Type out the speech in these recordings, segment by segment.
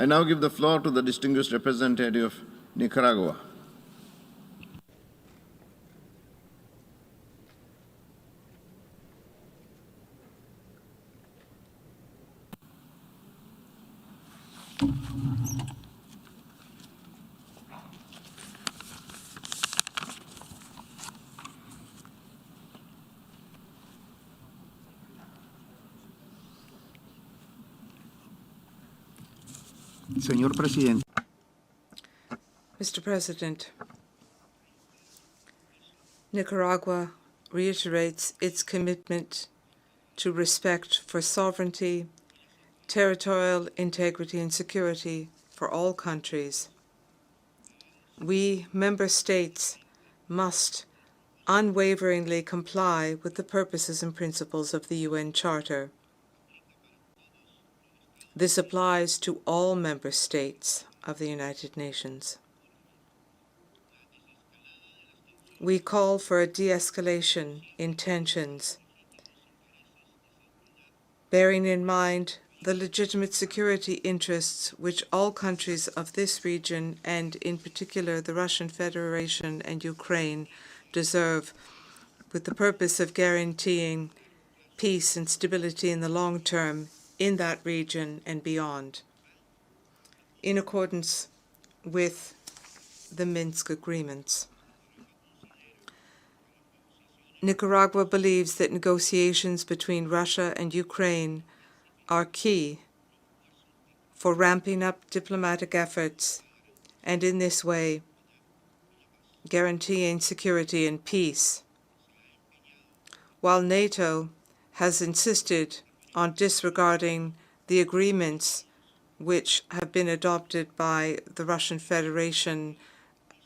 I now give the floor to the distinguished representative of Nicaragua. Señor Presidente. Mr. President, Nicaragua reiterates its commitment to respect for sovereignty, territorial integrity, and security for all countries. We, member states, must unwaveringly comply with the purposes and principles of the UN Charter. This applies to all member states of the United Nations. We call for a de-escalation in tensions, bearing in mind the legitimate security interests which all countries of this region, and in particular the Russian Federation and Ukraine, deserve, with the purpose of guaranteeing peace and stability in the long term in that region and beyond, in accordance with the Minsk agreements. Nicaragua believes that negotiations between Russia and Ukraine are key for ramping up diplomatic efforts and in this way guaranteeing security and peace. While NATO has insisted on disregarding the agreements which have been adopted by the Russian Federation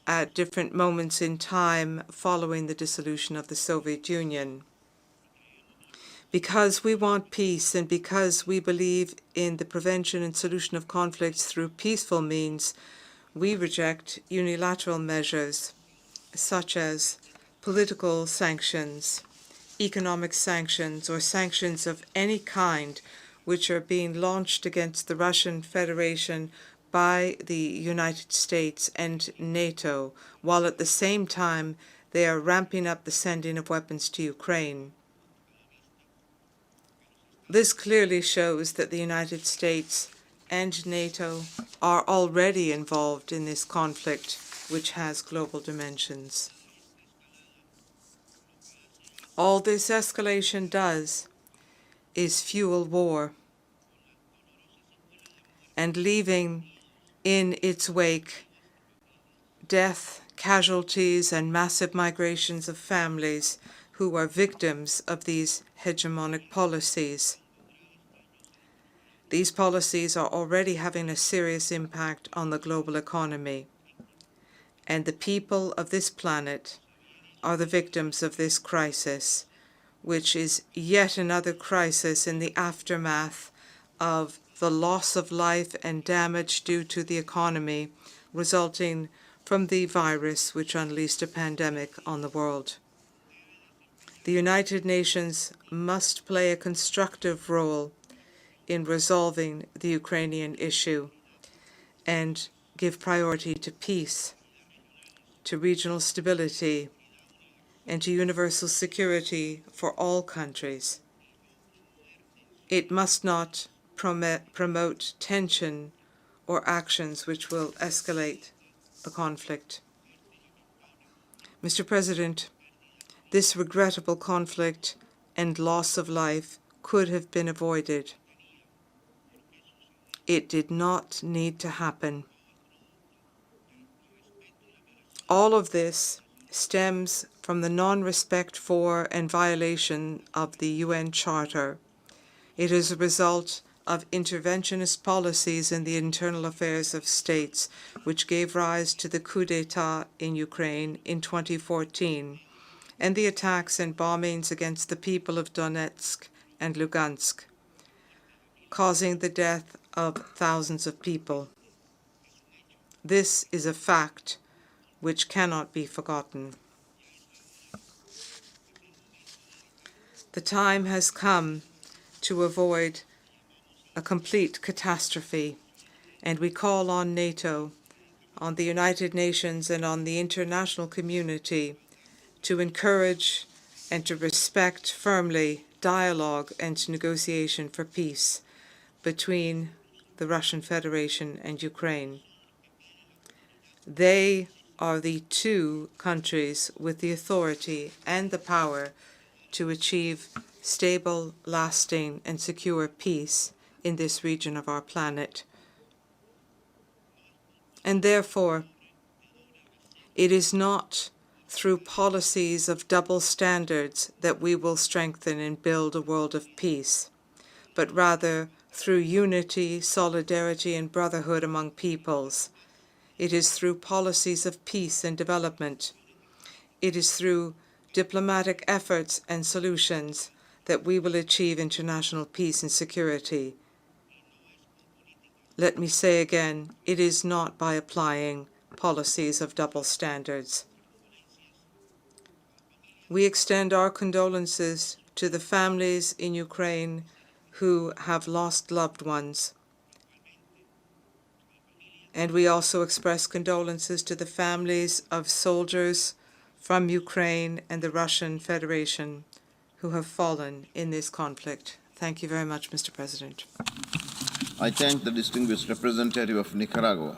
at different moments in time following the dissolution of the Soviet Union. Because we want peace and because we believe in the prevention and solution of conflicts through peaceful means, we reject unilateral measures such as political sanctions, economic sanctions, or sanctions of any kind which are being launched against the Russian Federation by the United States and NATO, while at the same time they are ramping up the sending of weapons to Ukraine. This clearly shows that the United States and NATO are already involved in this conflict, which has global dimensions. All this escalation does is fuel war, and leaving in its wake death, casualties, and massive migrations of families who are victims of these hegemonic policies. These policies are already having a serious impact on the global economy, and the people of this planet are the victims of this crisis, which is yet another crisis in the aftermath of the loss of life and damage due to the economy resulting from the virus which unleashed a pandemic on the world. The United Nations must play a constructive role in resolving the Ukrainian issue and give priority to peace, to regional stability, and to universal security for all countries. It must not promote tension or actions which will escalate the conflict. Mr. President, this regrettable conflict and loss of life could have been avoided. It did not need to happen. All of this stems from the non-respect for and violation of the UN Charter. It is a result of interventionist policies in the internal affairs of states, which gave rise to the coup d'etat in Ukraine in 2014, and the attacks and bombings against the people of Donetsk and Lugansk, causing the death of thousands of people. This is a fact which cannot be forgotten. The time has come to avoid a complete catastrophe, And we call on NATO, on the United Nations, and on the international community to encourage and to respect firmly dialogue and negotiation for peace between the Russian Federation and Ukraine. They are the two countries with the authority and the power to achieve stable, lasting, and secure peace in this region of our planet. And therefore, it is not through policies of double standards that we will strengthen and build a world of peace, but rather through unity, solidarity, and brotherhood among peoples. It is through policies of peace and development. It is through diplomatic efforts and solutions that we will achieve international peace and security. Let me say again, it is not by applying policies of double standards. We extend our condolences to the families in Ukraine who have lost loved ones. And we also express condolences to the families of soldiers from Ukraine and the Russian Federation who have fallen in this conflict. Thank you very much, Mr. President. I thank the distinguished representative of Nicaragua.